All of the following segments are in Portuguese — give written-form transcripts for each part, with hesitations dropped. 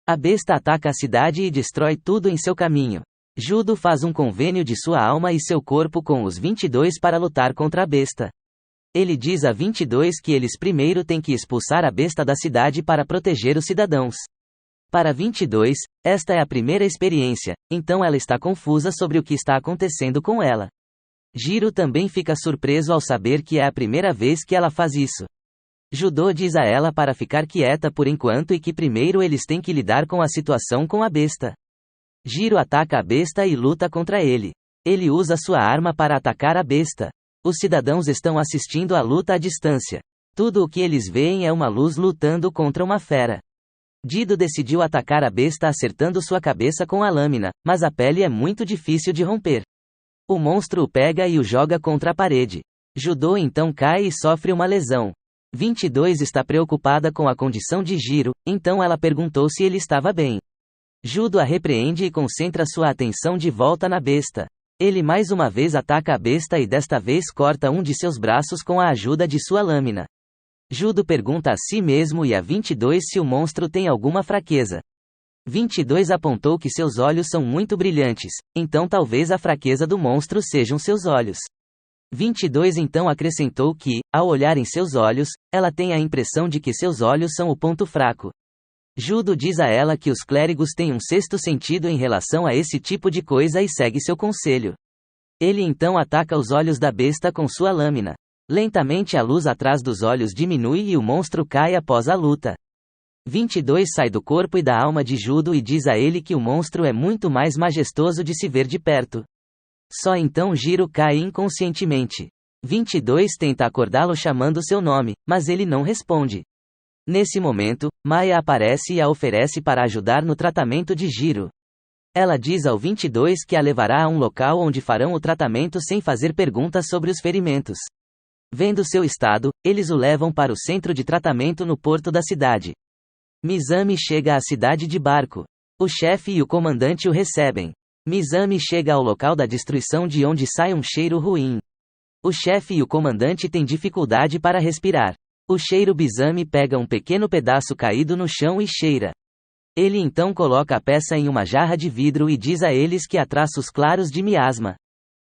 A besta ataca a cidade e destrói tudo em seu caminho. Judo faz um convênio de sua alma e seu corpo com os 22 para lutar contra a besta. Ele diz a 22 que eles primeiro têm que expulsar a besta da cidade para proteger os cidadãos. Para 22, esta é a primeira experiência, então ela está confusa sobre o que está acontecendo com ela. Jiro também fica surpreso ao saber que é a primeira vez que ela faz isso. Judo diz a ela para ficar quieta por enquanto e que primeiro eles têm que lidar com a situação com a besta. Jiro ataca a besta e luta contra ele. Ele usa sua arma para atacar a besta. Os cidadãos estão assistindo à luta à distância. Tudo o que eles veem é uma luz lutando contra uma fera. Dido decidiu atacar a besta acertando sua cabeça com a lâmina, mas a pele é muito difícil de romper. O monstro o pega e o joga contra a parede. Judo então cai e sofre uma lesão. 22 está preocupada com a condição de Jiro, então ela perguntou se ele estava bem. Judo a repreende e concentra sua atenção de volta na besta. Ele mais uma vez ataca a besta e desta vez corta um de seus braços com a ajuda de sua lâmina. Judo pergunta a si mesmo e a 22 se o monstro tem alguma fraqueza. 22 apontou que seus olhos são muito brilhantes, então talvez a fraqueza do monstro sejam seus olhos. 22 então acrescentou que, ao olhar em seus olhos, ela tem a impressão de que seus olhos são o ponto fraco. Judo diz a ela que os clérigos têm um sexto sentido em relação a esse tipo de coisa e segue seu conselho. Ele então ataca os olhos da besta com sua lâmina. Lentamente a luz atrás dos olhos diminui e o monstro cai após a luta. 22 sai do corpo e da alma de Judo e diz a ele que o monstro é muito mais majestoso de se ver de perto. Só então Jiro cai inconscientemente. 22 tenta acordá-lo chamando seu nome, mas ele não responde. Nesse momento, Maya aparece e a oferece para ajudar no tratamento de Jiro. Ela diz ao 22 que a levará a um local onde farão o tratamento sem fazer perguntas sobre os ferimentos. Vendo seu estado, eles o levam para o centro de tratamento no porto da cidade. Mizami chega à cidade de barco. O chefe e o comandante o recebem. Mizami chega ao local da destruição de onde sai um cheiro ruim. O chefe e o comandante têm dificuldade para respirar. O cheiro Mizami pega um pequeno pedaço caído no chão e cheira. Ele então coloca a peça em uma jarra de vidro e diz a eles que há traços claros de miasma.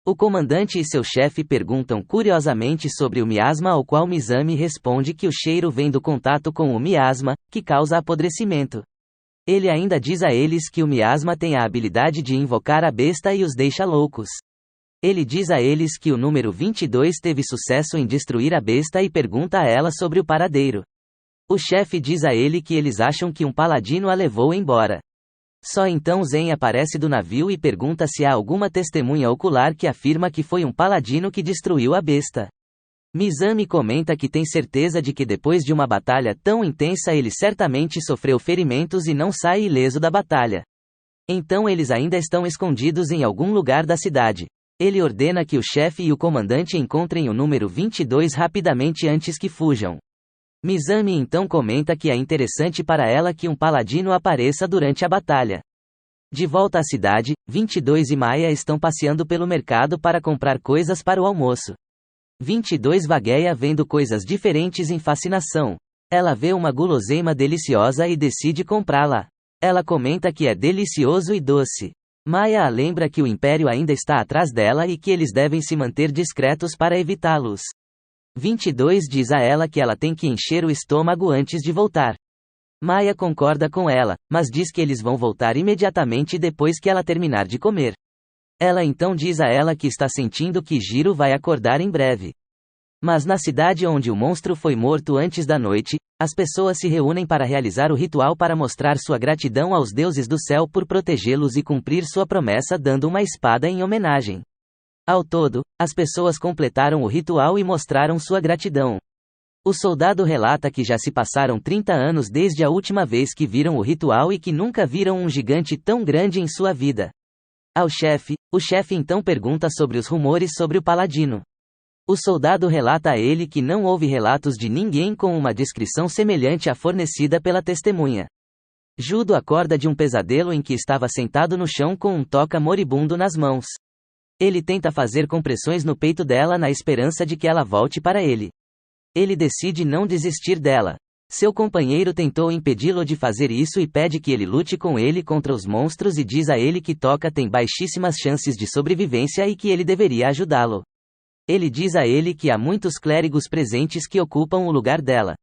O comandante e seu chefe perguntam curiosamente sobre o miasma, ao qual Mizami responde que o cheiro vem do contato com o miasma, que causa apodrecimento. Ele ainda diz a eles que o miasma tem a habilidade de invocar a besta e os deixa loucos. Ele diz a eles que o número 22 teve sucesso em destruir a besta e pergunta a ela sobre o paradeiro. O chefe diz a ele que eles acham que um paladino a levou embora. Só então Zen aparece do navio e pergunta se há alguma testemunha ocular que afirma que foi um paladino que destruiu a besta. Mizami comenta que tem certeza de que depois de uma batalha tão intensa ele certamente sofreu ferimentos e não sai ileso da batalha. Então eles ainda estão escondidos em algum lugar da cidade. Ele ordena que o chefe e o comandante encontrem o número 22 rapidamente antes que fujam. Mizami então comenta que é interessante para ela que um paladino apareça durante a batalha. De volta à cidade, 22 e Maya estão passeando pelo mercado para comprar coisas para o almoço. 22 vagueia vendo coisas diferentes em fascinação. Ela vê uma guloseima deliciosa e decide comprá-la. Ela comenta que é delicioso e doce. Maya a lembra que o Império ainda está atrás dela e que eles devem se manter discretos para evitá-los. 22 diz a ela que ela tem que encher o estômago antes de voltar. Maya concorda com ela, mas diz que eles vão voltar imediatamente depois que ela terminar de comer. Ela então diz a ela que está sentindo que Jiro vai acordar em breve. Mas na cidade onde o monstro foi morto antes da noite, as pessoas se reúnem para realizar o ritual para mostrar sua gratidão aos deuses do céu por protegê-los e cumprir sua promessa dando uma espada em homenagem. Ao todo, as pessoas completaram o ritual e mostraram sua gratidão. O soldado relata que já se passaram 30 anos desde a última vez que viram o ritual e que nunca viram um gigante tão grande em sua vida. Ao chefe, o chefe então pergunta sobre os rumores sobre o paladino. O soldado relata a ele que não houve relatos de ninguém com uma descrição semelhante à fornecida pela testemunha. Judo acorda de um pesadelo em que estava sentado no chão com um toca moribundo nas mãos. Ele tenta fazer compressões no peito dela na esperança de que ela volte para ele. Ele decide não desistir dela. Seu companheiro tentou impedi-lo de fazer isso e pede que ele lute com ele contra os monstros e diz a ele que Toca tem baixíssimas chances de sobrevivência e que ele deveria ajudá-lo. Ele diz a ele que há muitos clérigos presentes que ocupam o lugar dela.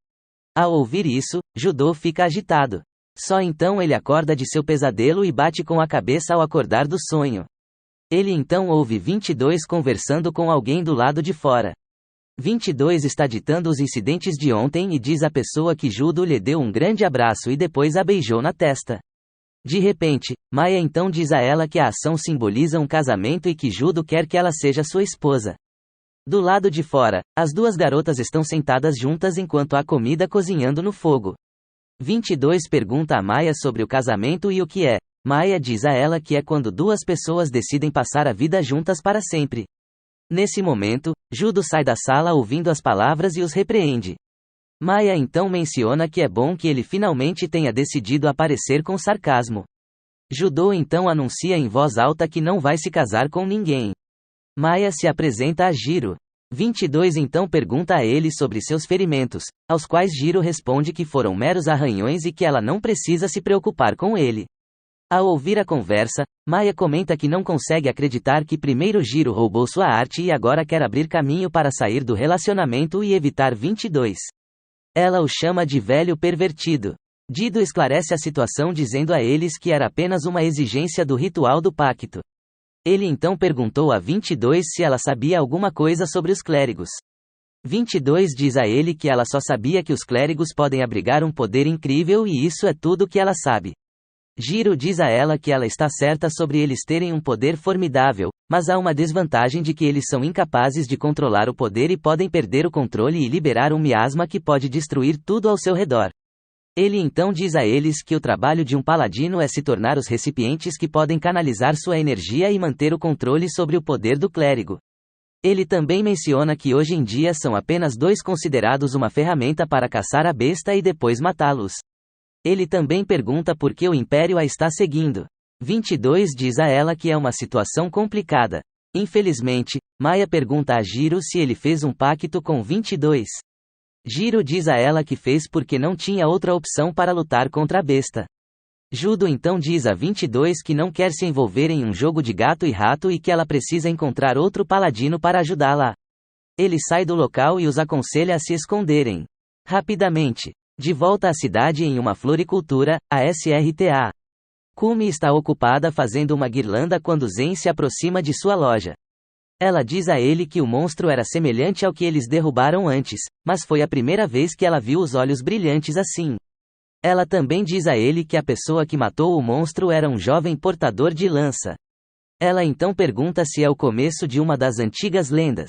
Ao ouvir isso, Judô fica agitado. Só então ele acorda de seu pesadelo e bate com a cabeça ao acordar do sonho. Ele então ouve 22 conversando com alguém do lado de fora. 22 está ditando os incidentes de ontem e diz à pessoa que Judo lhe deu um grande abraço e depois a beijou na testa. De repente, Maya então diz a ela que a ação simboliza um casamento e que Judo quer que ela seja sua esposa. Do lado de fora, as duas garotas estão sentadas juntas enquanto há comida cozinhando no fogo. 22 pergunta a Maya sobre o casamento e o que é. Maya diz a ela que é quando duas pessoas decidem passar a vida juntas para sempre. Nesse momento, Judo sai da sala ouvindo as palavras e os repreende. Maya então menciona que é bom que ele finalmente tenha decidido aparecer com sarcasmo. Judô então anuncia em voz alta que não vai se casar com ninguém. Maya se apresenta a Jiro. 22 então pergunta a ele sobre seus ferimentos, aos quais Jiro responde que foram meros arranhões e que ela não precisa se preocupar com ele. Ao ouvir a conversa, Maya comenta que não consegue acreditar que primeiro Jiro roubou sua arte e agora quer abrir caminho para sair do relacionamento e evitar 22. Ela o chama de velho pervertido. Dido esclarece a situação dizendo a eles que era apenas uma exigência do ritual do pacto. Ele então perguntou a 22 se ela sabia alguma coisa sobre os clérigos. 22 diz a ele que ela só sabia que os clérigos podem abrigar um poder incrível e isso é tudo que ela sabe. Jiro diz a ela que ela está certa sobre eles terem um poder formidável, mas há uma desvantagem de que eles são incapazes de controlar o poder e podem perder o controle e liberar um miasma que pode destruir tudo ao seu redor. Ele então diz a eles que o trabalho de um paladino é se tornar os recipientes que podem canalizar sua energia e manter o controle sobre o poder do clérigo. Ele também menciona que hoje em dia são apenas dois considerados uma ferramenta para caçar a besta e depois matá-los. Ele também pergunta por que o Império a está seguindo. 22 diz a ela que é uma situação complicada. Infelizmente, Maya pergunta a Jiro se ele fez um pacto com 22. Jiro diz a ela que fez porque não tinha outra opção para lutar contra a besta. Judo então diz a 22 que não quer se envolver em um jogo de gato e rato e que ela precisa encontrar outro paladino para ajudá-la. Ele sai do local e os aconselha a se esconderem. Rapidamente. De volta à cidade em uma floricultura, a SRTA. Kumi está ocupada fazendo uma guirlanda quando Zen se aproxima de sua loja. Ela diz a ele que o monstro era semelhante ao que eles derrubaram antes, mas foi a primeira vez que ela viu os olhos brilhantes assim. Ela também diz a ele que a pessoa que matou o monstro era um jovem portador de lança. Ela então pergunta se é o começo de uma das antigas lendas.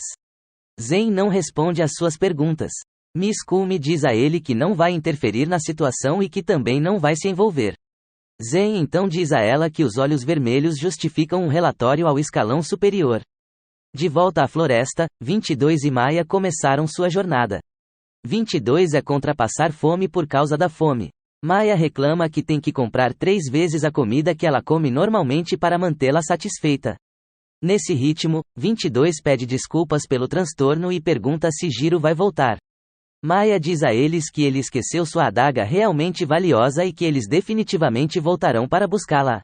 Zen não responde às suas perguntas. Miss Kumi diz a ele que não vai interferir na situação e que também não vai se envolver. Zen então diz a ela que os olhos vermelhos justificam um relatório ao escalão superior. De volta à floresta, 22 e Maya começaram sua jornada. 22 é contra passar fome por causa da fome. Maya reclama que tem que comprar 3 vezes a comida que ela come normalmente para mantê-la satisfeita. Nesse ritmo, 22 pede desculpas pelo transtorno e pergunta se Jiro vai voltar. Maya diz a eles que ele esqueceu sua adaga realmente valiosa e que eles definitivamente voltarão para buscá-la.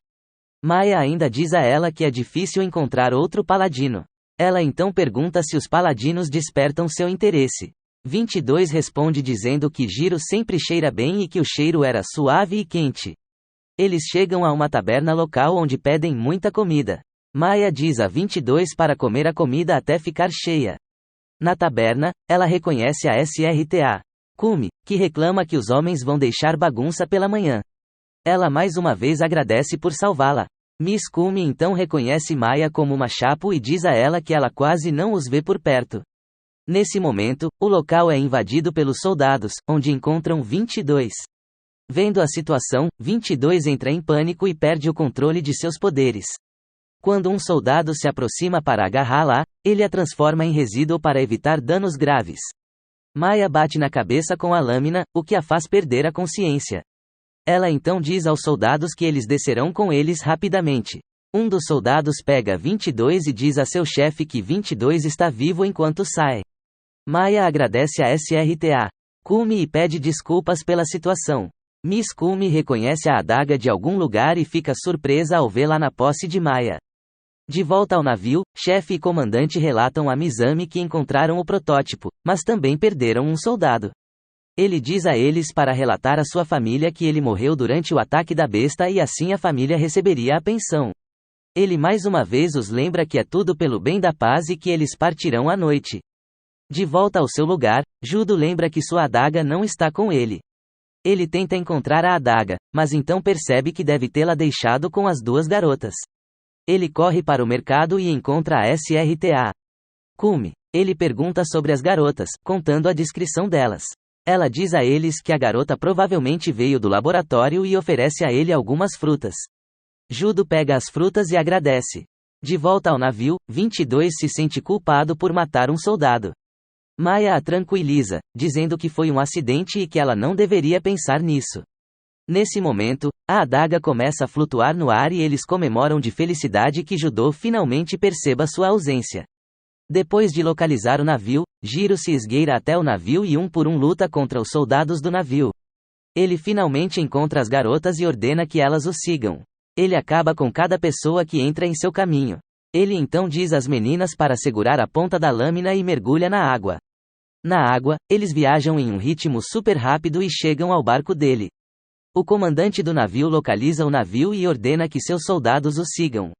Maya ainda diz a ela que é difícil encontrar outro paladino. Ela então pergunta se os paladinos despertam seu interesse. 22 responde dizendo que Jiro sempre cheira bem e que o cheiro era suave e quente. Eles chegam a uma taberna local onde pedem muita comida. Maya diz a 22 para comer a comida até ficar cheia. Na taberna, ela reconhece a SRTA. Kumi, que reclama que os homens vão deixar bagunça pela manhã. Ela mais uma vez agradece por salvá-la. Miss Kumi então reconhece Maya como uma chapo e diz a ela que ela quase não os vê por perto. Nesse momento, o local é invadido pelos soldados, onde encontram 22. Vendo a situação, 22 entra em pânico e perde o controle de seus poderes. Quando um soldado se aproxima para agarrá-la, ele a transforma em resíduo para evitar danos graves. Maya bate na cabeça com a lâmina, o que a faz perder a consciência. Ela então diz aos soldados que eles descerão com eles rapidamente. Um dos soldados pega 22 e diz a seu chefe que 22 está vivo enquanto sai. Maya agradece a SRTA. Kumi e pede desculpas pela situação. Miss Kumi reconhece a adaga de algum lugar e fica surpresa ao vê-la na posse de Maya. De volta ao navio, chefe e comandante relatam a Mizami que encontraram o protótipo, mas também perderam um soldado. Ele diz a eles para relatar à sua família que ele morreu durante o ataque da besta e assim a família receberia a pensão. Ele mais uma vez os lembra que é tudo pelo bem da paz e que eles partirão à noite. De volta ao seu lugar, Judo lembra que sua adaga não está com ele. Ele tenta encontrar a adaga, mas então percebe que deve tê-la deixado com as duas garotas. Ele corre para o mercado e encontra a SRTA. Kumi. Ele pergunta sobre as garotas, contando a descrição delas. Ela diz a eles que a garota provavelmente veio do laboratório e oferece a ele algumas frutas. Judo pega as frutas e agradece. De volta ao navio, 22 se sente culpado por matar um soldado. Maya a tranquiliza, dizendo que foi um acidente e que ela não deveria pensar nisso. Nesse momento, a adaga começa a flutuar no ar e eles comemoram de felicidade que Judo finalmente perceba sua ausência. Depois de localizar o navio, Jiro se esgueira até o navio e um por um luta contra os soldados do navio. Ele finalmente encontra as garotas e ordena que elas o sigam. Ele acaba com cada pessoa que entra em seu caminho. Ele então diz às meninas para segurar a ponta da lâmina e mergulha na água. Na água, eles viajam em um ritmo super rápido e chegam ao barco dele. O comandante do navio localiza o navio e ordena que seus soldados o sigam.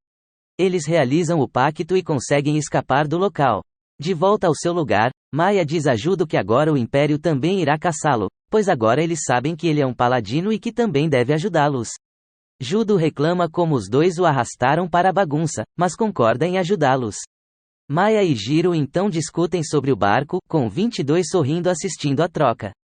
Eles realizam o pacto e conseguem escapar do local. De volta ao seu lugar, Maya diz a Judo que agora o Império também irá caçá-lo, pois agora eles sabem que ele é um paladino e que também deve ajudá-los. Judo reclama como os dois o arrastaram para a bagunça, mas concorda em ajudá-los. Maya e Jiro então discutem sobre o barco, com 22 sorrindo assistindo à troca.